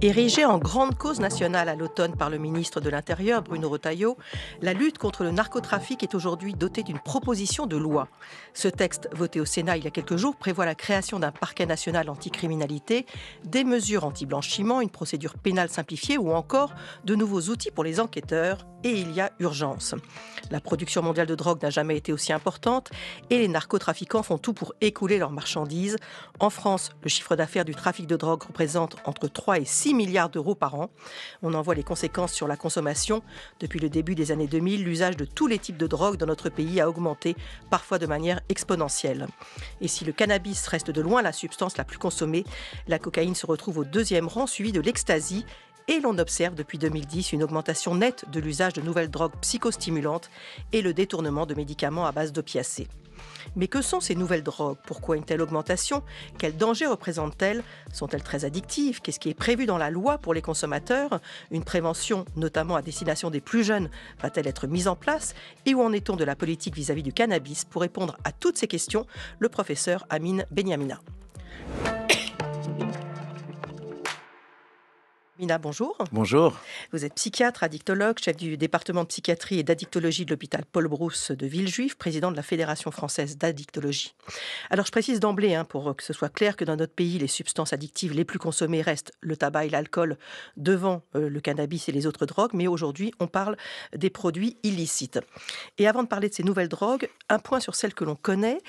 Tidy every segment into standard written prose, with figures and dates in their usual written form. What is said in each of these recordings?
Érigée en grande cause nationale à l'automne par le ministre de l'Intérieur, Bruno Retailleau, la lutte contre le narcotrafic est aujourd'hui dotée d'une proposition de loi. Ce texte, voté au Sénat il y a quelques jours, prévoit la création d'un parquet national anticriminalité, des mesures anti-blanchiment, une procédure pénale simplifiée ou encore de nouveaux outils pour les enquêteurs. Et il y a urgence. La production mondiale de drogue n'a jamais été aussi importante et les narcotrafiquants font tout pour écouler leurs marchandises. En France, le chiffre d'affaires du trafic de drogue représente entre 3 et 6 milliards d'euros par an. On en voit les conséquences sur la consommation. Depuis le début des années 2000, l'usage de tous les types de drogue dans notre pays a augmenté, parfois de manière exponentielle. Et si le cannabis reste de loin la substance la plus consommée, la cocaïne se retrouve au deuxième rang, suivi de l'ecstasy. Et l'on observe depuis 2010 une augmentation nette de l'usage de nouvelles drogues psychostimulantes et le détournement de médicaments à base d'opiacés. Mais que sont ces nouvelles drogues? Pourquoi une telle augmentation? Quels dangers représentent-elles? Sont-elles très addictives? Qu'est-ce qui est prévu dans la loi pour les consommateurs? Une prévention, notamment à destination des plus jeunes, va-t-elle être mise en place? Et où en est-on de la politique vis-à-vis du cannabis? Pour répondre à toutes ces questions, le professeur Amine Benyamina. Mina, bonjour. Bonjour. Vous êtes psychiatre, addictologue, chef du département de psychiatrie et d'addictologie de l'hôpital Paul Brousse de Villejuif, président de la Fédération française d'addictologie. Alors je précise d'emblée, pour que ce soit clair, que dans notre pays, les substances addictives les plus consommées restent le tabac et l'alcool devant le cannabis et les autres drogues, mais aujourd'hui on parle des produits illicites. Et avant de parler de ces nouvelles drogues, un point sur celles que l'on connaît,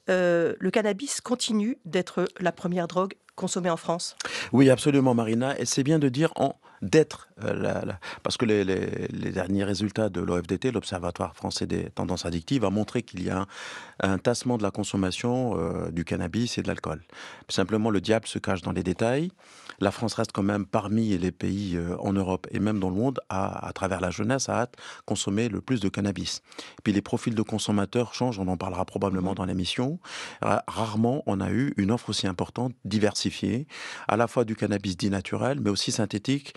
le cannabis continue d'être la première drogue consommée en France. Oui, absolument, Marina. Et c'est bien de dire d'être, parce que les derniers résultats de l'OFDT, l'Observatoire français des tendances addictives, a montré qu'il y a un tassement de la consommation du cannabis et de l'alcool. Simplement, le diable se cache dans les détails. La France reste quand même parmi les pays en Europe et même dans le monde, à travers la jeunesse, à consommer le plus de cannabis. Et puis les profils de consommateurs changent, on en parlera probablement dans l'émission. Rarement on a eu une offre aussi importante, diversifiée, à la fois du cannabis dit naturel, mais aussi synthétique,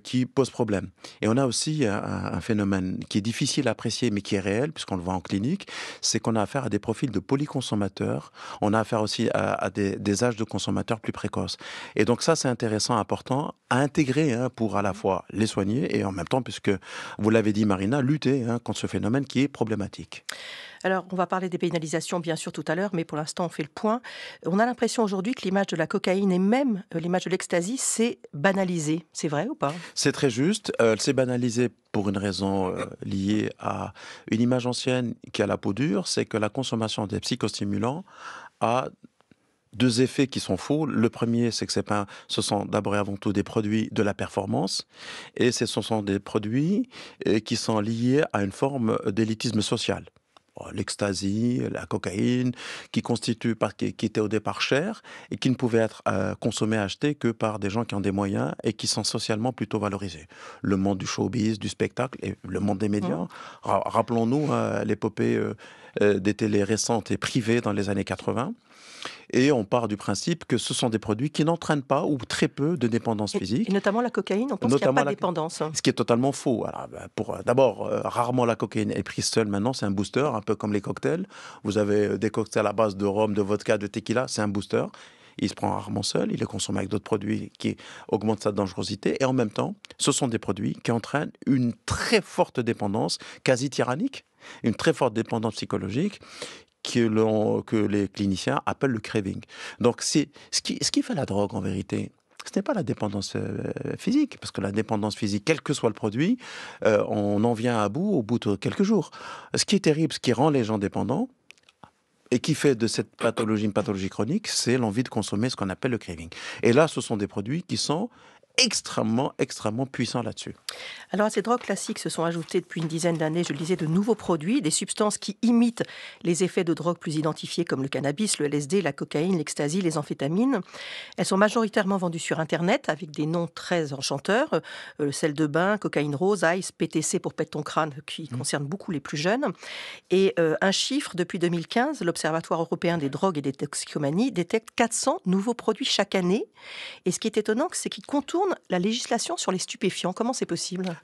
qui pose problème. Et on a aussi un phénomène qui est difficile à apprécier, mais qui est réel, puisqu'on le voit en clinique, c'est qu'on a affaire à des profils de polyconsommateurs, on a affaire aussi à des âges de consommateurs plus précoces. Et donc ça, c'est intéressant, important à intégrer pour à la fois les soigner et en même temps, puisque vous l'avez dit Marina, lutter contre ce phénomène qui est problématique. Alors, on va parler des pénalisations, bien sûr, tout à l'heure, mais pour l'instant, on fait le point. On a l'impression aujourd'hui que l'image de la cocaïne et même l'image de l'ecstasy, c'est banalisé. C'est vrai ou pas? C'est très juste. C'est banalisé pour une raison liée à une image ancienne qui a la peau dure, c'est que la consommation des psychostimulants a deux effets qui sont faux. Le premier, c'est que ce sont d'abord et avant tout des produits de la performance, et ce sont des produits qui sont liés à une forme d'élitisme social. L'ecstasy, la cocaïne, qui étaient au départ chères et qui ne pouvaient être consommées, achetées que par des gens qui ont des moyens et qui sont socialement plutôt valorisés. Le monde du showbiz, du spectacle et le monde des médias. Rappelons-nous l'épopée des télés récentes et privées dans les années 80. Et on part du principe que ce sont des produits qui n'entraînent pas ou très peu de dépendance physique. Et notamment la cocaïne, on pense qu'il n'y a pas de dépendance. Ce qui est totalement faux. D'abord, rarement la cocaïne est prise seule maintenant, c'est un booster, un peu comme les cocktails. Vous avez des cocktails à base de rhum, de vodka, de tequila, c'est un booster. Il se prend rarement seul, il est consommé avec d'autres produits qui augmentent sa dangerosité. Et en même temps, ce sont des produits qui entraînent une très forte dépendance, quasi tyrannique, une très forte dépendance psychologique, que les cliniciens appellent le craving. Donc, c'est ce qui fait la drogue, en vérité. Ce n'est pas la dépendance physique, parce que la dépendance physique, quel que soit le produit, on en vient à bout au bout de quelques jours. Ce qui est terrible, ce qui rend les gens dépendants, et qui fait de cette pathologie une pathologie chronique, c'est l'envie de consommer ce qu'on appelle le craving. Et là, ce sont des produits qui sont extrêmement puissants là-dessus. Alors à ces drogues classiques se sont ajoutés depuis une dizaine d'années, je le disais, de nouveaux produits, des substances qui imitent les effets de drogues plus identifiés comme le cannabis, le LSD, la cocaïne, l'ecstasy, les amphétamines. Elles sont majoritairement vendues sur Internet avec des noms très enchanteurs, sel de bain, cocaïne rose, ice, PTC pour pète ton crâne, qui concerne beaucoup les plus jeunes. Et un chiffre, depuis 2015, l'Observatoire européen des drogues et des toxicomanies détecte 400 nouveaux produits chaque année. Et ce qui est étonnant, c'est qu'ils contournent la législation sur les stupéfiants. Comment c'est possible ?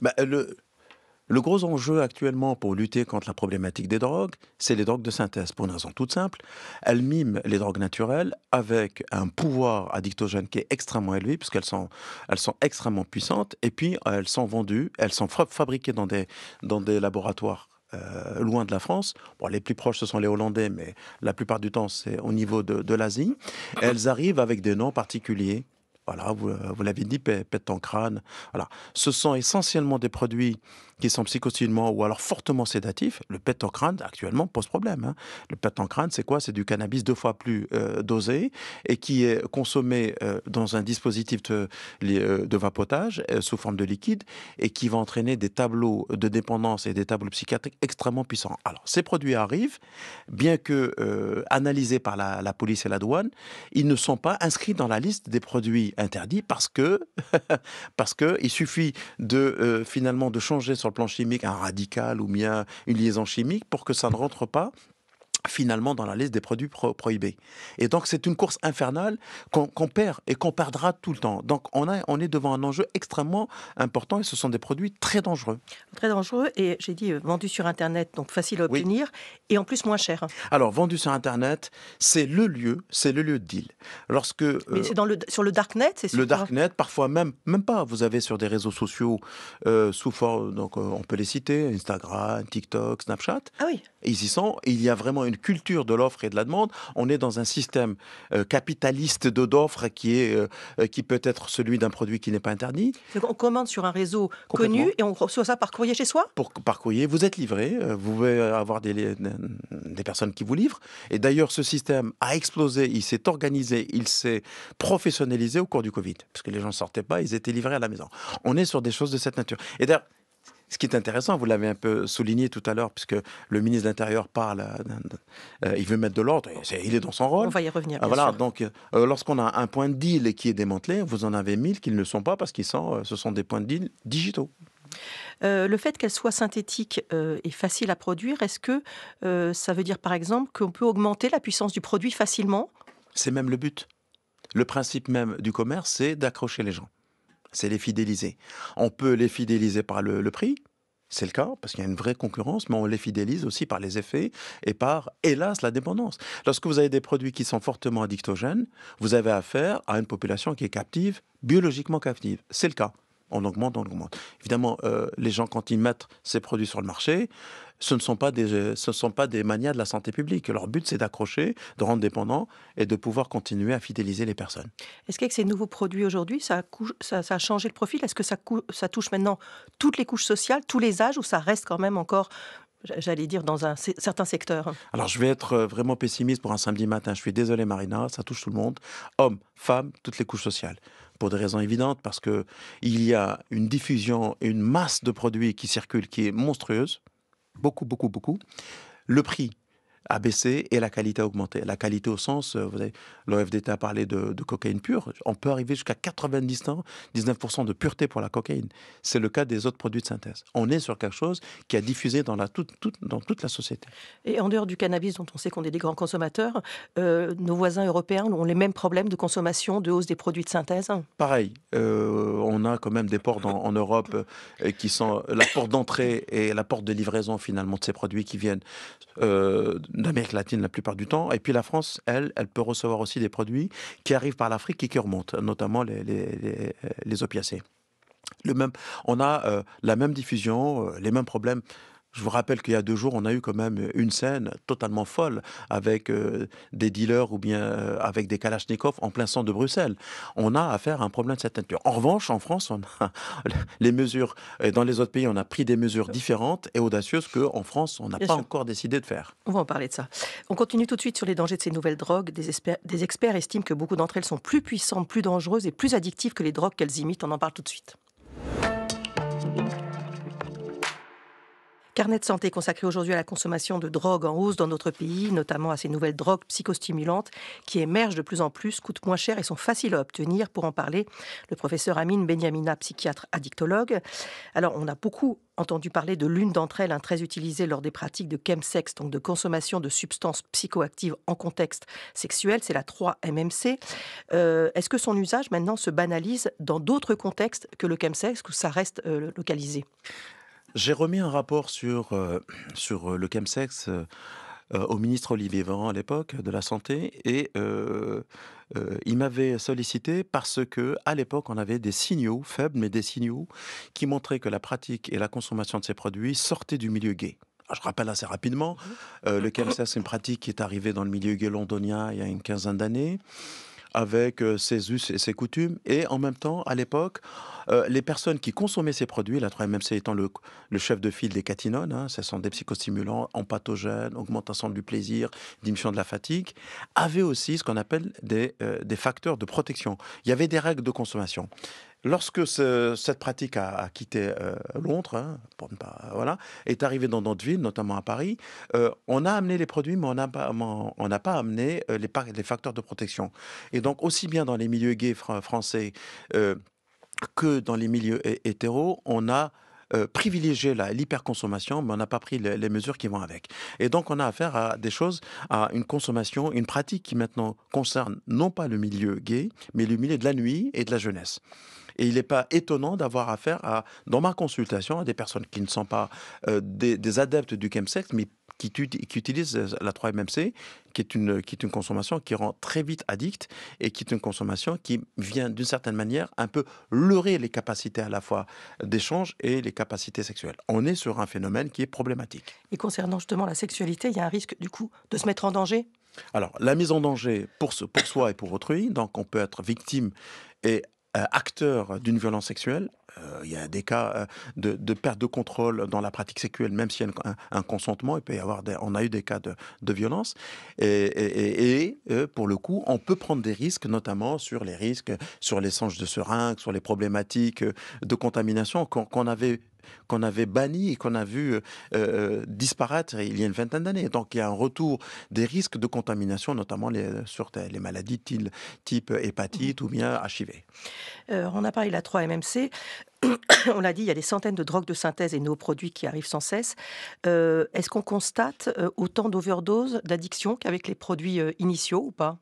Le gros enjeu actuellement pour lutter contre la problématique des drogues, c'est les drogues de synthèse, pour une raison toute simple. Elles miment les drogues naturelles avec un pouvoir addictogène qui est extrêmement élevé, elles sont extrêmement puissantes, et puis elles sont vendues, elles sont fabriquées dans des laboratoires loin de la France. Bon, les plus proches, ce sont les Hollandais, mais la plupart du temps, c'est au niveau de l'Asie. Elles arrivent avec des noms particuliers. Voilà, vous l'avez dit, pète ton crâne. Voilà. Ce sont essentiellement des produits qui sont psychostimulants ou alors fortement sédatifs. Le pète ton crâne, actuellement, pose problème. Hein. Le pète ton crâne, c'est quoi? C'est du cannabis 2 fois plus dosé et qui est consommé dans un dispositif de vapotage sous forme de liquide et qui va entraîner des tableaux de dépendance et des tableaux psychiatriques extrêmement puissants. Alors, ces produits arrivent, bien que analysés par la police et la douane, ils ne sont pas inscrits dans la liste des produits interdits parce que il suffit de finalement de changer sur le plan chimique un radical ou bien une liaison chimique pour que ça ne rentre pas finalement dans la liste des produits prohibés. Et donc c'est une course infernale qu'on perd et qu'on perdra tout le temps. Donc on est devant un enjeu extrêmement important et ce sont des produits très dangereux. Très dangereux et j'ai dit vendu sur Internet, donc facile à Oui. obtenir et en plus moins cher. Alors vendu sur Internet, c'est le lieu de deal. Lorsque Mais c'est sur le darknet, c'est le super. darknet, parfois même pas. Vous avez sur des réseaux sociaux sous forme, donc on peut les citer, Instagram, TikTok, Snapchat. Ah oui. Et ils y sont. Il y a vraiment une culture de l'offre et de la demande. On est dans un système capitaliste d'offres qui peut être celui d'un produit qui n'est pas interdit. Donc on commande sur un réseau connu et on reçoit ça par courrier chez soi? Par courrier, vous êtes livré, vous pouvez avoir des personnes qui vous livrent. Et d'ailleurs, ce système a explosé, il s'est organisé, il s'est professionnalisé au cours du Covid. Parce que les gens ne sortaient pas, ils étaient livrés à la maison. On est sur des choses de cette nature. Et d'ailleurs, ce qui est intéressant, vous l'avez un peu souligné tout à l'heure, puisque le ministre de l'Intérieur parle, il veut mettre de l'ordre, il est dans son rôle. On va y revenir, bien Voilà, sûr. donc lorsqu'on a un point de deal qui est démantelé, vous en avez 1000 qui ne le sont pas parce ce sont des points de deal digitaux. Le fait qu'elle soit synthétique et facile à produire, est-ce que ça veut dire par exemple qu'on peut augmenter la puissance du produit facilement? C'est même le but. Le principe même du commerce, c'est d'accrocher les gens. C'est les fidéliser. On peut les fidéliser par le prix, c'est le cas, parce qu'il y a une vraie concurrence, mais on les fidélise aussi par les effets et par, hélas, la dépendance. Lorsque vous avez des produits qui sont fortement addictogènes, vous avez affaire à une population qui est captive, biologiquement captive. C'est le cas. On augmente, on augmente. Évidemment, les gens, quand ils mettent ces produits sur le marché, ce ne sont pas des manias de la santé publique. Leur but, c'est d'accrocher, de rendre dépendants et de pouvoir continuer à fidéliser les personnes. Est-ce qu'avec ces nouveaux produits aujourd'hui, ça a changé le profil? Est-ce que ça touche maintenant toutes les couches sociales, tous les âges, ou ça reste quand même encore, j'allais dire, dans un certain secteur? Alors, je vais être vraiment pessimiste pour un samedi matin. Je suis désolé, Marina, ça touche tout le monde. Hommes, femmes, toutes les couches sociales. Pour des raisons évidentes, parce qu'il y a une diffusion, une masse de produits qui circulent qui est monstrueuse. Beaucoup, beaucoup, beaucoup. Le prix a baissé et la qualité a augmenté. La qualité au sens, l'OFDT a parlé de cocaïne pure. On peut arriver jusqu'à 99% de pureté pour la cocaïne. C'est le cas des autres produits de synthèse. On est sur quelque chose qui a diffusé dans toute la société. Et en dehors du cannabis, dont on sait qu'on est des grands consommateurs, nos voisins européens ont les mêmes problèmes de consommation, de hausse des produits de synthèse? Pareil, on a quand même des ports en Europe qui sont la porte d'entrée et la porte de livraison finalement de ces produits qui viennent d'Amérique latine la plupart du temps. Et puis la France, elle peut recevoir aussi des produits qui arrivent par l'Afrique et qui remontent, notamment les opiacés. On a la même diffusion, les mêmes problèmes. Je vous rappelle qu'il y a 2 jours, on a eu quand même une scène totalement folle avec des dealers ou bien avec des kalachnikovs en plein centre de Bruxelles. On a affaire à un problème de cette nature. En revanche, en France, on a les mesures, dans les autres pays, on a pris des mesures différentes et audacieuses qu'en France, on n'a pas encore décidé de faire. On va en parler de ça. On continue tout de suite sur les dangers de ces nouvelles drogues. Des experts estiment que beaucoup d'entre elles sont plus puissantes, plus dangereuses et plus addictives que les drogues qu'elles imitent. On en parle tout de suite. Carnet de santé consacré aujourd'hui à la consommation de drogues en hausse dans notre pays, notamment à ces nouvelles drogues psychostimulantes qui émergent de plus en plus, coûtent moins cher et sont faciles à obtenir. Pour en parler, le professeur Amine Benyamina, psychiatre addictologue. Alors, on a beaucoup entendu parler de l'une d'entre elles, très utilisée lors des pratiques de chemsex, donc de consommation de substances psychoactives en contexte sexuel, c'est la 3-MMC. Est-ce que son usage maintenant se banalise dans d'autres contextes que le chemsex, où ça reste localisé ? J'ai remis un rapport sur le chemsex au ministre Olivier Véran à l'époque de la Santé et il m'avait sollicité parce que à l'époque on avait des signaux faibles mais des signaux qui montraient que la pratique et la consommation de ces produits sortaient du milieu gay. Alors, je rappelle assez rapidement, le chemsex c'est une pratique qui est arrivée dans le milieu gay londonien il y a une quinzaine d'années avec ses us et ses coutumes. Et en même temps, à l'époque, les personnes qui consommaient ces produits, la 3-MMC étant le chef de file des catinones, hein, ce sont des psychostimulants, empathogènes, augmentation du plaisir, diminution de la fatigue, avaient aussi ce qu'on appelle des facteurs de protection. Il y avait des règles de consommation. Lorsque cette pratique a quitté Londres, hein, pour ne pas, voilà, est arrivée dans d'autres villes, notamment à Paris, on a amené les produits, mais on n'a pas amené les facteurs de protection. Et donc, aussi bien dans les milieux gays français euh, que dans les milieux hétéros, on a privilégié l'hyperconsommation, mais on n'a pas pris les mesures qui vont avec. Et donc, on a affaire à des choses, à une consommation, une pratique qui maintenant concerne non pas le milieu gay, mais le milieu de la nuit et de la jeunesse. Et il n'est pas étonnant d'avoir affaire dans ma consultation, à des personnes qui ne sont pas des adeptes du chemsex, mais qui utilisent la 3-MMC, qui est une consommation qui rend très vite addict et qui est une consommation qui vient d'une certaine manière un peu leurrer les capacités à la fois d'échange et les capacités sexuelles. On est sur un phénomène qui est problématique. Et concernant justement la sexualité, il y a un risque du coup de se mettre en danger? Alors, la mise en danger pour soi et pour autrui, donc on peut être victime et acteur d'une violence sexuelle. Il y a des cas de perte de contrôle dans la pratique sexuelle, même s'il y a un consentement, il peut y avoir on a eu des cas de violence. Et pour le coup, on peut prendre des risques, notamment sur les risques, sur l'échange de seringues, sur les problématiques de contamination qu'on avait banni et qu'on a vu disparaître il y a une vingtaine d'années. Donc il y a un retour des risques de contamination, notamment sur les maladies type hépatite ou bien HIV. On a parlé de la 3-MMC. On l'a dit, il y a des centaines de drogues de synthèse et nos produits qui arrivent sans cesse. Est-ce qu'on constate autant d'overdoses, d'addictions qu'avec les produits initiaux ou pas?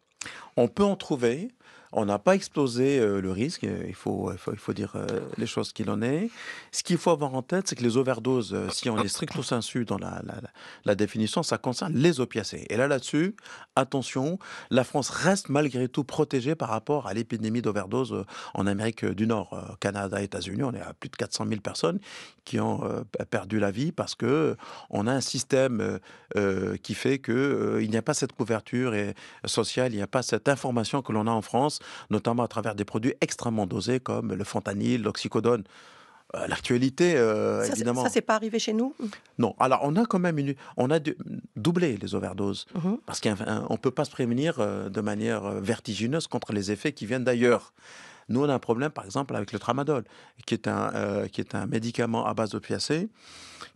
On peut en trouver. On n'a pas explosé le risque, il faut dire les choses qu'il en est. Ce qu'il faut avoir en tête, c'est que les overdoses, si on est stricto sensu dans la définition, ça concerne les opiacés. Et là-dessus, attention, la France reste malgré tout protégée par rapport à l'épidémie d'overdose en Amérique du Nord. Canada, États-Unis, on est à plus de 400 000 personnes qui ont perdu la vie parce que on a un système qui fait qu'il n'y a pas cette couverture sociale, il n'y a pas cette information que l'on a en France, notamment à travers des produits extrêmement dosés comme le fentanyl, l'oxycodone. L'actualité, évidemment. Ça, c'est pas arrivé chez nous? Non. Alors, on a quand même doublé les overdoses. Mhm. Parce qu'on ne peut pas se prémunir de manière vertigineuse contre les effets qui viennent d'ailleurs. Nous, on a un problème, par exemple, avec le tramadol, qui est un médicament à base d'opiacés,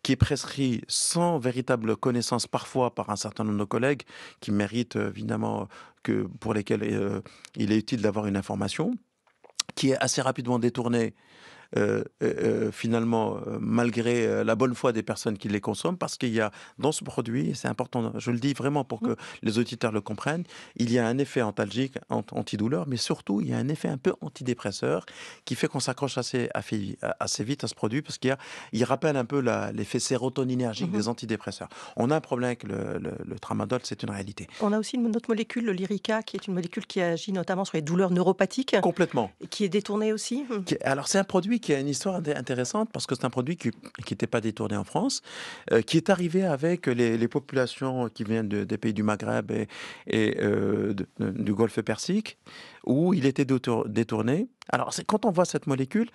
qui est prescrit sans véritable connaissance parfois par un certain nombre de nos collègues, qui méritent évidemment pour lesquels il est utile d'avoir une information, qui est assez rapidement détournée finalement, malgré la bonne foi des personnes qui les consomment, parce qu'il y a dans ce produit, et c'est important, je le dis vraiment pour que les auditeurs le comprennent, il y a un effet antalgique, antidouleur, mais surtout, il y a un effet un peu antidépresseur qui fait qu'on s'accroche assez vite à ce produit, parce il rappelle un peu l'effet sérotoninergique des antidépresseurs. On a un problème avec le tramadol, c'est une réalité. On a aussi une autre molécule, le Lyrica, qui est une molécule qui agit notamment sur les douleurs neuropathiques. Complètement. Et qui est détournée aussi. Alors, c'est un produit qui a une histoire intéressante parce que c'est un produit qui n'était pas détourné en France, qui est arrivé avec les populations qui viennent des pays du Maghreb et du Golfe Persique, où il était détourné. Alors, quand on voit cette molécule,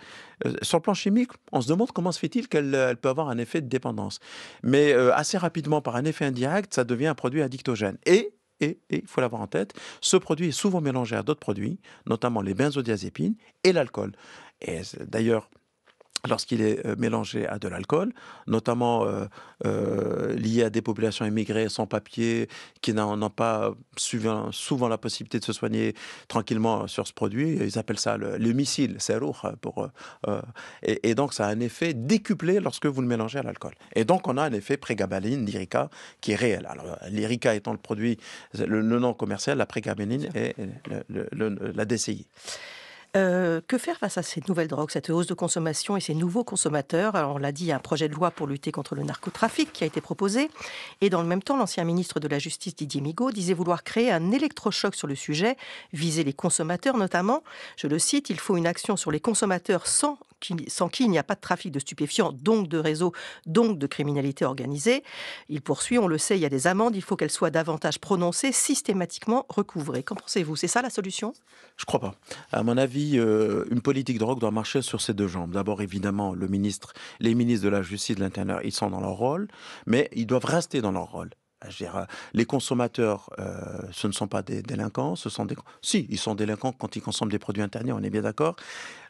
sur le plan chimique, on se demande comment se fait-il qu'elle peut avoir un effet de dépendance. Mais assez rapidement, par un effet indirect, ça devient un produit addictogène. Et il faut l'avoir en tête, ce produit est souvent mélangé à d'autres produits, notamment les benzodiazépines et l'alcool. Et d'ailleurs, lorsqu'il est mélangé à de l'alcool, notamment lié à des populations immigrées sans papier, qui n'ont pas souvent la possibilité de se soigner tranquillement sur ce produit, ils appellent ça le missile, c'est lourd. Et donc ça a un effet décuplé lorsque vous le mélangez à l'alcool. Et donc on a un effet prégabaline, Lyrica, qui est réel. Alors Lyrica étant le produit, le nom commercial, la prégabaline est la DCI. Que faire face à ces nouvelles drogues, cette hausse de consommation et ces nouveaux consommateurs? Alors, on l'a dit, il y a un projet de loi pour lutter contre le narcotrafic qui a été proposé. Et dans le même temps, l'ancien ministre de la Justice, Didier Migaud, disait vouloir créer un électrochoc sur le sujet, viser les consommateurs notamment. Je le cite, il faut une action sur les consommateurs sans qui il n'y a pas de trafic de stupéfiants, donc de réseau, donc de criminalité organisée. Il poursuit, on le sait, il y a des amendes, il faut qu'elles soient davantage prononcées, systématiquement recouvrées. Qu'en pensez-vous? C'est ça la solution? Je crois pas. À mon avis, une politique drogue doit marcher sur ses deux jambes. D'abord, évidemment, les ministres de la Justice et de l'Intérieur, ils sont dans leur rôle, mais ils doivent rester dans leur rôle. Je veux dire, les consommateurs, ce ne sont pas des délinquants, Si, ils sont délinquants quand ils consomment des produits interdits, on est bien d'accord.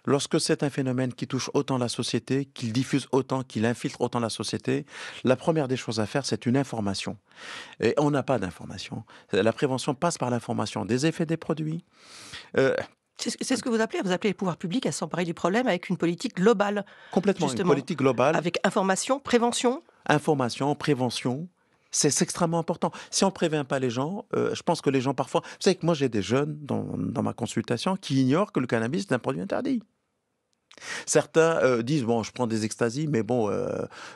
Lorsque c'est un phénomène qui touche autant la société, qu'il diffuse autant, qu'il infiltre autant la société, la première des choses à faire, c'est une information. Et on n'a pas d'information. La prévention passe par l'information des effets des produits. Euh, C'est ce que vous appelez les pouvoirs publics à s'emparer du problème avec une politique globale, Complètement, une justement, politique globale, avec information, prévention. information, prévention. C'est extrêmement important. Si on ne prévient pas les gens, je pense que les gens parfois... Vous savez que moi j'ai des jeunes dans ma consultation qui ignorent que le cannabis est un produit interdit. Certains disent, bon, je prends des extasies, mais bon,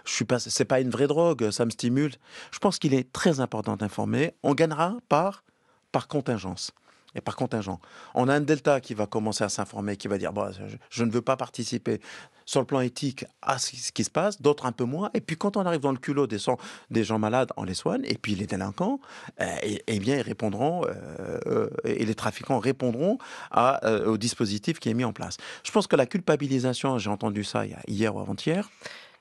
c'est pas une vraie drogue, ça me stimule. Je pense qu'il est très important d'informer. On gagnera par contingence. Et par contingent. On a un Delta qui va commencer à s'informer, qui va dire, bon, je ne veux pas participer sur le plan éthique à ce qui se passe, d'autres un peu moins. Et puis quand on arrive dans le culot des gens malades, on les soigne. Et puis les délinquants, eh bien, ils répondront, et les trafiquants répondront au dispositif qui est mis en place. Je pense que la culpabilisation, j'ai entendu ça hier ou avant-hier,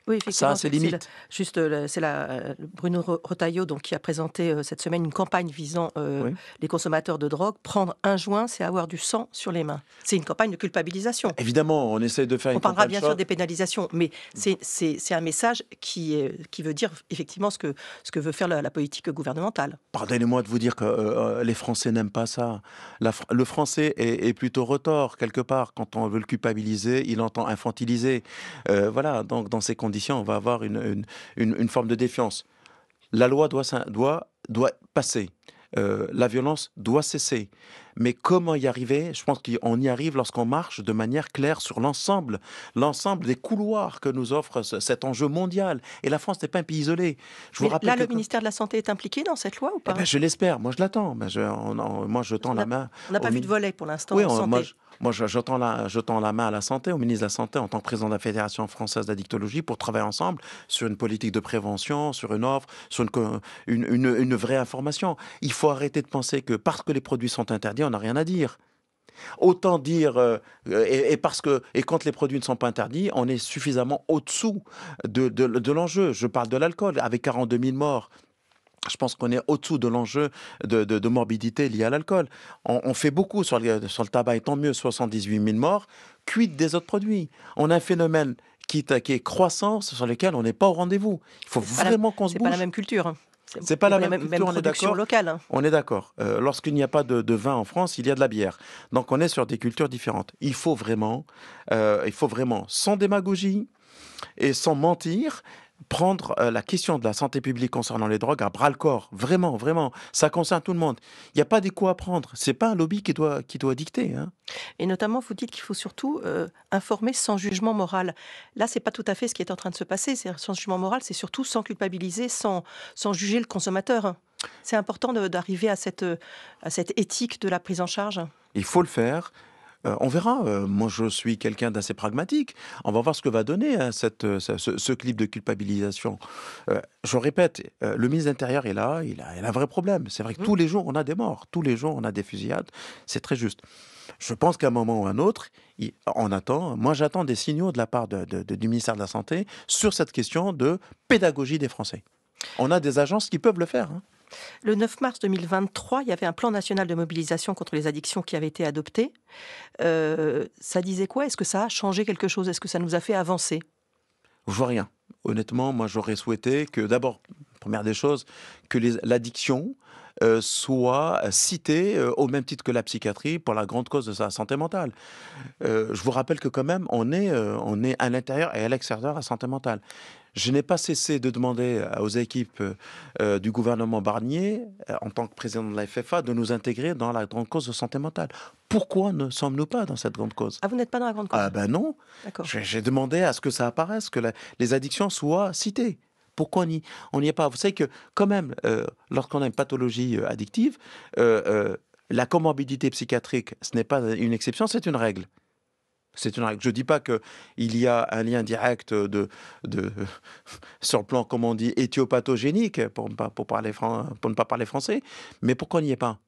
Oui, ça a effectivement, ses limites. Bruno Retailleau donc, qui a présenté cette semaine une campagne visant Oui. les consommateurs de drogue. Prendre un joint, c'est avoir du sang sur les mains. C'est une campagne de culpabilisation. Évidemment, on essaie de faire On une parlera campagne bien sûr des pénalisations, mais c'est un message qui veut dire effectivement ce que veut faire la politique gouvernementale. Pardonnez-moi de vous dire que les Français n'aiment pas ça. Le Français est plutôt retors, quelque part. Quand on veut le culpabiliser, il entend infantiliser. Voilà, donc dans ces conditions, on va avoir une forme de défiance. La loi doit passer. La violence doit cesser. Mais comment y arriver? Je pense qu'on y arrive lorsqu'on marche de manière claire sur l'ensemble des couloirs que nous offre cet enjeu mondial. Et la France n'est pas un pays isolé. Je vous Mais rappelle là, que... le ministère de la Santé est impliqué dans cette loi ou Eh pas? ben, je l'espère. Moi, je l'attends. Moi, je Parce tends la main on n'a au pas vu de ministre. volet pour l'instant Oui, en santé. je tends la main à la santé, au ministre de la Santé, en tant que président de la Fédération française d'addictologie, pour travailler ensemble sur une politique de prévention, sur une offre, sur une vraie information. Il faut arrêter de penser que parce que les produits sont interdits, on n'a rien à dire. Autant dire, et quand les produits ne sont pas interdits, on est suffisamment au-dessous de l'enjeu. Je parle de l'alcool, avec 42 000 morts. Je pense qu'on est au-dessous de l'enjeu de morbidité liée à l'alcool. On fait beaucoup sur le tabac, et tant mieux, 78 000 morts. Quid des autres produits? On a un phénomène qui est croissant, sur lequel on n'est pas au rendez-vous. Il faut vraiment qu'on se C'est pas la bouge. même culture, hein. C'est pas C'est la pas la même même culture, on est production d'accord? locale, hein. On est d'accord. Lorsqu'il n'y a pas de vin en France, il y a de la bière. Donc on est sur des cultures différentes. Il faut vraiment, sans démagogie et sans mentir, prendre la question de la santé publique concernant les drogues à bras-le-corps. Vraiment, vraiment. Ça concerne tout le monde. Il n'y a pas des coups à prendre. C'est pas un lobby qui doit dicter, hein. Et notamment, vous dites qu'il faut surtout informer sans jugement moral. Là, c'est pas tout à fait ce qui est en train de se passer. C'est sans jugement moral, c'est surtout sans culpabiliser, sans juger le consommateur. C'est important d'arriver à cette éthique de la prise en charge. Il faut le faire. On verra. Moi, je suis quelqu'un d'assez pragmatique. On va voir ce que va donner, hein, ce clip de culpabilisation. Je répète, le ministre de l'Intérieur est là, il a un vrai problème. C'est vrai que tous les jours, on a des morts. Tous les jours, on a des fusillades. C'est très juste. Je pense qu'à un moment ou à un autre, moi j'attends des signaux de la part du ministère de la Santé sur cette question de pédagogie des Français. On a des agences qui peuvent le faire, hein. Le 9 mars 2023, il y avait un plan national de mobilisation contre les addictions qui avait été adopté. Ça disait quoi? Est-ce que ça a changé quelque chose? Est-ce que ça nous a fait avancer? Je vois rien. Honnêtement, moi j'aurais souhaité que d'abord, première des choses, que l'addiction soit cité au même titre que la psychiatrie pour la grande cause de sa santé mentale. Je vous rappelle que quand même, on est à l'intérieur et à l'extérieur de la santé mentale. Je n'ai pas cessé de demander aux équipes du gouvernement Barnier, en tant que président de la FFA, de nous intégrer dans la grande cause de santé mentale. Pourquoi ne sommes-nous pas dans cette grande cause? Ah, vous n'êtes pas dans la grande cause? Ah ben non. D'accord. J'ai demandé à ce que ça apparaisse, que les addictions soient citées. Pourquoi on n'y est pas? Vous savez que quand même, lorsqu'on a une pathologie addictive, la comorbidité psychiatrique, ce n'est pas une exception, c'est une règle. C'est une règle. Je ne dis pas qu'il y a un lien direct sur le plan, comme on dit, éthiopathogénique, pour ne pas parler français, mais pourquoi on n'y est pas?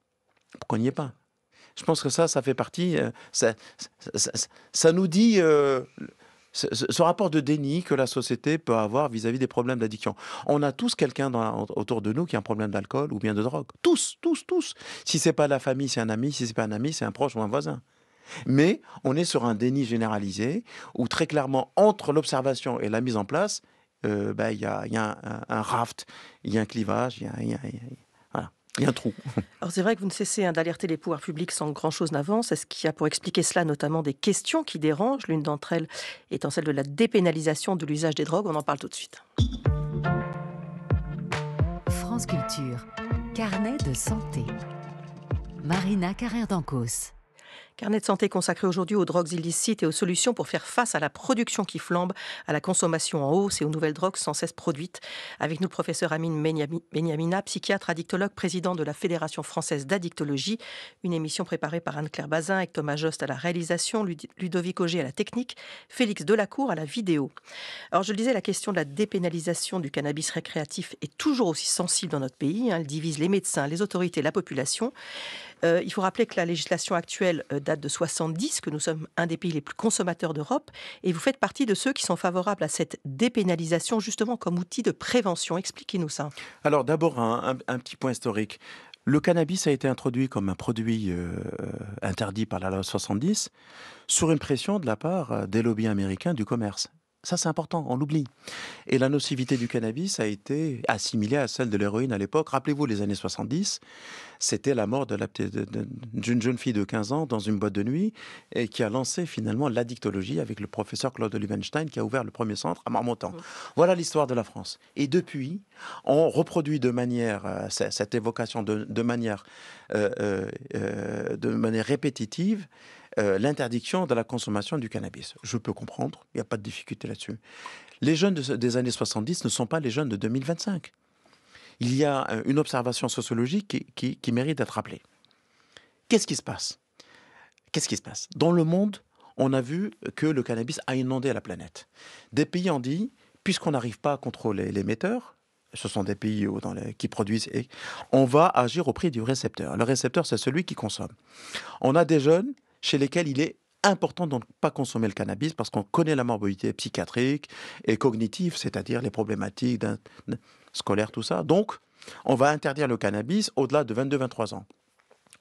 Pourquoi on n'y est pas? Je pense que ça fait partie, ça nous dit ce rapport de déni que la société peut avoir vis-à-vis des problèmes d'addiction. On a tous quelqu'un autour de nous qui a un problème d'alcool ou bien de drogue. Tous, tous, tous. Si c'est pas la famille, c'est un ami. Si c'est pas un ami, c'est un proche ou un voisin. Mais on est sur un déni généralisé où très clairement, entre l'observation et la mise en place, il y a un raft, il y a un clivage, voilà, il y a un trou. Alors c'est vrai que vous ne cessez d'alerter les pouvoirs publics sans que grand-chose n'avance. Est-ce qu'il y a pour expliquer cela notamment des questions qui dérangent, l'une d'entre elles étant celle de la dépénalisation de l'usage des drogues? On en parle tout de suite. France Culture, carnet de santé. Marina Carrère-Dancos. Carnet de santé consacré aujourd'hui aux drogues illicites et aux solutions pour faire face à la production qui flambe, à la consommation en hausse et aux nouvelles drogues sans cesse produites. Avec nous, le professeur Amine Benyamina, psychiatre, addictologue, président de la Fédération française d'addictologie. Une émission préparée par Anne-Claire Bazin avec Thomas Jost à la réalisation, Ludovic Auger à la technique, Félix Delacour à la vidéo. Alors je le disais, la question de la dépénalisation du cannabis récréatif est toujours aussi sensible dans notre pays. Elle divise les médecins, les autorités, la population. Il faut rappeler que la législation actuelle date de 70, que nous sommes un des pays les plus consommateurs d'Europe, et vous faites partie de ceux qui sont favorables à cette dépénalisation, justement comme outil de prévention. Expliquez-nous ça. Alors d'abord, un petit point historique. Le cannabis a été introduit comme un produit interdit par la loi 70 sur une pression de la part des lobbies américains du commerce. Ça, c'est important, on l'oublie. Et la nocivité du cannabis a été assimilée à celle de l'héroïne à l'époque. Rappelez-vous, les années 70, c'était la mort d'une jeune fille de 15 ans dans une boîte de nuit et qui a lancé finalement l'addictologie avec le professeur Claude Olivenstein qui a ouvert le premier centre à Marmottan. Voilà l'histoire de la France. Et depuis, on reproduit de manière, cette évocation de manière répétitive, l'interdiction de la consommation du cannabis. Je peux comprendre, il n'y a pas de difficulté là-dessus. Les jeunes des années 70 ne sont pas les jeunes de 2025. Il y a une observation sociologique qui mérite d'être rappelée. Qu'est-ce qui se passe? Dans le monde, on a vu que le cannabis a inondé la planète. Des pays ont dit, puisqu'on n'arrive pas à contrôler l'émetteur, ce sont des pays qui produisent, et on va agir au prix du récepteur. Le récepteur, c'est celui qui consomme. On a des jeunes chez lesquels il est important de ne pas consommer le cannabis parce qu'on connaît la morbidité psychiatrique et cognitive, c'est-à-dire les problématiques scolaires, tout ça. Donc, on va interdire le cannabis au-delà de 22-23 ans.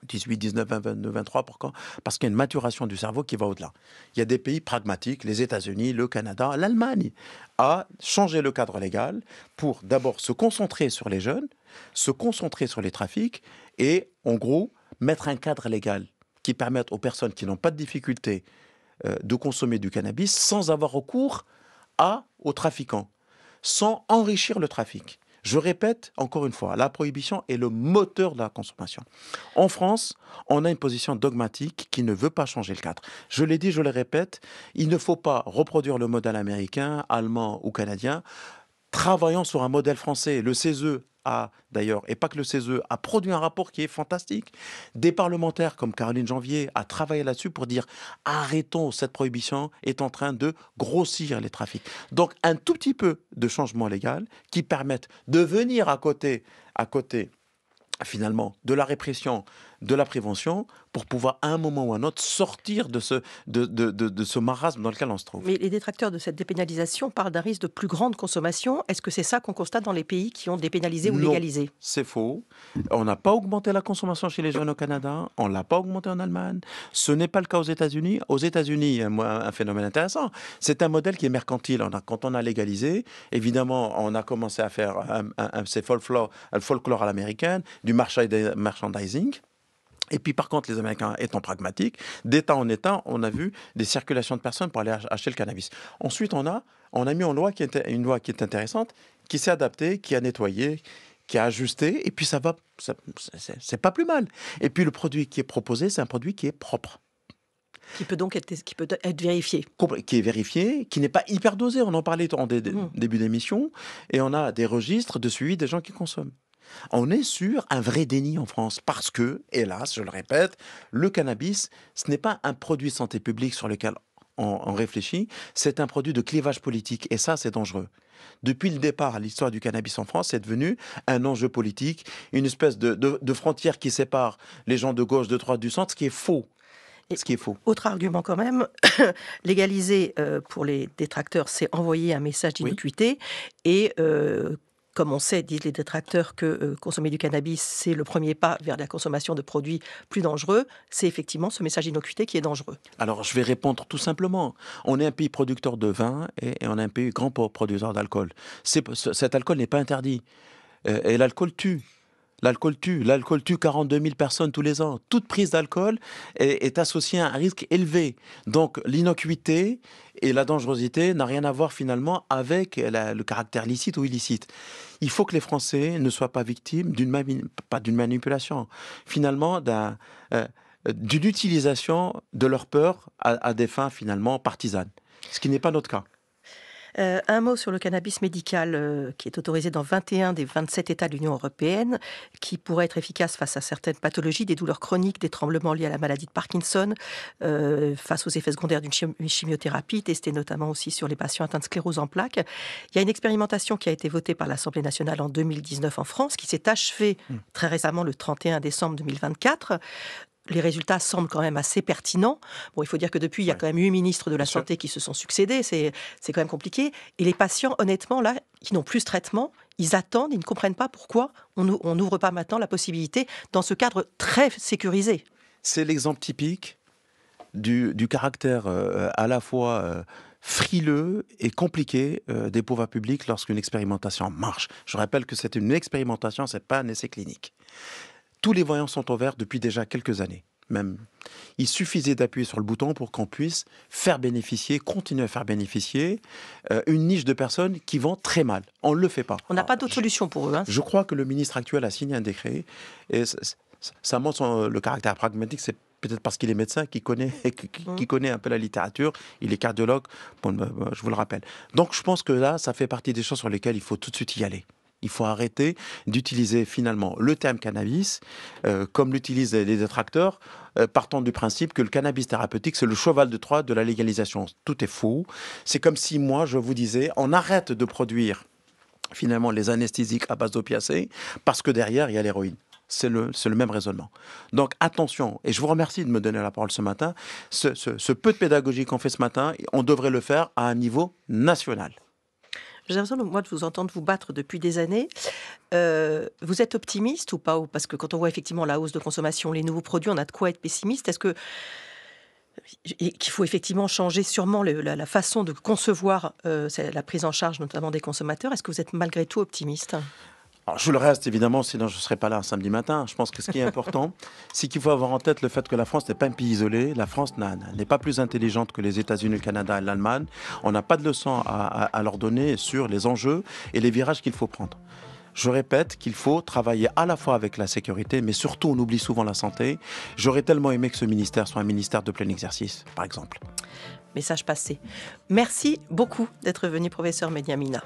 18, 19, 20, 22, 23, pourquoi? Parce qu'il y a une maturation du cerveau qui va au-delà. Il y a des pays pragmatiques, les États-Unis, le Canada, l'Allemagne, a changé le cadre légal pour d'abord se concentrer sur les jeunes, se concentrer sur les trafics et, en gros, mettre un cadre légal qui permettent aux personnes qui n'ont pas de difficulté de consommer du cannabis sans avoir recours aux trafiquants, sans enrichir le trafic. Je répète encore une fois, la prohibition est le moteur de la consommation. En France, on a une position dogmatique qui ne veut pas changer le cadre. Je l'ai dit, je le répète, il ne faut pas reproduire le modèle américain, allemand ou canadien. Travaillons sur un modèle français. Le CESE d'ailleurs, et pas que le CESE, a produit un rapport qui est fantastique. Des parlementaires comme Caroline Janvier a travaillé là-dessus pour dire arrêtons, cette prohibition est en train de grossir les trafics. Donc un tout petit peu de changement légal qui permettent de venir à côté finalement de la répression de la prévention pour pouvoir, à un moment ou à un autre, sortir de ce marasme dans lequel on se trouve. Mais les détracteurs de cette dépénalisation parlent d'un risque de plus grande consommation. Est-ce que c'est ça qu'on constate dans les pays qui ont dépénalisé ou Non, légalisé? c'est faux. On n'a pas augmenté la consommation chez les jeunes au Canada. On ne l'a pas augmenté en Allemagne. Ce n'est pas le cas aux États-Unis. Aux États-Unis, un phénomène intéressant. C'est un modèle qui est mercantile. Quand on a légalisé, évidemment, on a commencé à faire c'est folklore à l'américaine, du merchandising. Et puis, par contre, les Américains étant pragmatiques, d'État en État, on a vu des circulations de personnes pour aller acheter le cannabis. Ensuite, on a mis une loi qui est intéressante, qui s'est adaptée, qui a nettoyé, qui a ajusté, et puis c'est pas plus mal. Et puis, le produit qui est proposé, c'est un produit qui est propre. Qui peut donc être vérifié. Qui est vérifié, qui n'est pas hyper dosé. On en parlait en début d'émission, et on a des registres de suivi des gens qui consomment. On est sur un vrai déni en France parce que, hélas, je le répète, le cannabis, ce n'est pas un produit santé publique sur lequel on réfléchit, c'est un produit de clivage politique et ça, c'est dangereux. Depuis le départ, l'histoire du cannabis en France, c'est devenu un enjeu politique, une espèce de frontière qui sépare les gens de gauche, de droite, du centre, ce qui est faux. Ce qui est faux. Autre argument quand même, légaliser pour les détracteurs, c'est envoyer un message d'innocuité et comme on sait, disent les détracteurs, que consommer du cannabis, c'est le premier pas vers la consommation de produits plus dangereux. C'est effectivement ce message d'innocuité qui est dangereux. Alors, je vais répondre tout simplement. On est un pays producteur de vin et on est un pays grand producteur d'alcool. Cet alcool n'est pas interdit. Et l'alcool tue. L'alcool tue 42 000 personnes tous les ans. Toute prise d'alcool est associée à un risque élevé. Donc l'innocuité et la dangerosité n'a rien à voir finalement avec le caractère licite ou illicite. Il faut que les Français ne soient pas victimes pas d'une manipulation, finalement d'une utilisation de leur peur à des fins finalement partisanes, ce qui n'est pas notre cas. Un mot sur le cannabis médical qui est autorisé dans 21 des 27 États de l'Union européenne, qui pourrait être efficace face à certaines pathologies, des douleurs chroniques, des tremblements liés à la maladie de Parkinson, face aux effets secondaires d'une chimiothérapie, testée notamment aussi sur les patients atteints de sclérose en plaques. Il y a une expérimentation qui a été votée par l'Assemblée nationale en 2019 en France, qui s'est achevée très récemment le 31 décembre 2024. Les résultats semblent quand même assez pertinents. Bon, il faut dire que depuis, il y a quand même 8 ministres de la Santé qui se sont succédés. C'est quand même compliqué. Et les patients, honnêtement, là, qui n'ont plus ce traitement, ils attendent, ils ne comprennent pas pourquoi on n'ouvre pas maintenant la possibilité dans ce cadre très sécurisé. C'est l'exemple typique du caractère à la fois frileux et compliqué des pouvoirs publics lorsqu'une expérimentation marche. Je rappelle que c'est une expérimentation, ce n'est pas un essai clinique. Tous les voyants sont au vert depuis déjà quelques années. Même, il suffisait d'appuyer sur le bouton pour qu'on puisse continuer à faire bénéficier une niche de personnes qui vont très mal. On ne le fait pas. On n'a pas d'autre solution pour eux. Je crois que le ministre actuel a signé un décret et ça montre le caractère pragmatique. C'est peut-être parce qu'il est médecin, qui connaît un peu la littérature. Il est cardiologue, je vous le rappelle. Donc je pense que là, ça fait partie des choses sur lesquelles il faut tout de suite y aller. Il faut arrêter d'utiliser finalement le terme cannabis comme l'utilisent les détracteurs, partant du principe que le cannabis thérapeutique, c'est le cheval de Troie de la légalisation. Tout est faux. C'est comme si moi, je vous disais, on arrête de produire finalement les anesthésiques à base d'opiacés parce que derrière, il y a l'héroïne. C'est le même raisonnement. Donc attention, et je vous remercie de me donner la parole ce matin, ce peu de pédagogie qu'on fait ce matin, on devrait le faire à un niveau national. J'ai l'impression, moi, de vous entendre vous battre depuis des années. Vous êtes optimiste ou pas? Parce que quand on voit effectivement la hausse de consommation, les nouveaux produits, on a de quoi être pessimiste. Est-ce qu'il faut effectivement changer sûrement la façon de concevoir la prise en charge, notamment des consommateurs? Est-ce que vous êtes malgré tout optimiste? Alors, je le reste, évidemment, sinon je ne serais pas là un samedi matin. Je pense que ce qui est important, c'est qu'il faut avoir en tête le fait que la France n'est pas un pays isolé. La France n'est pas plus intelligente que les États-Unis, le Canada et l'Allemagne. On n'a pas de leçons à leur donner sur les enjeux et les virages qu'il faut prendre. Je répète qu'il faut travailler à la fois avec la sécurité, mais surtout, on oublie souvent la santé. J'aurais tellement aimé que ce ministère soit un ministère de plein exercice, par exemple. Message passé. Merci beaucoup d'être venu, professeur Mediamina.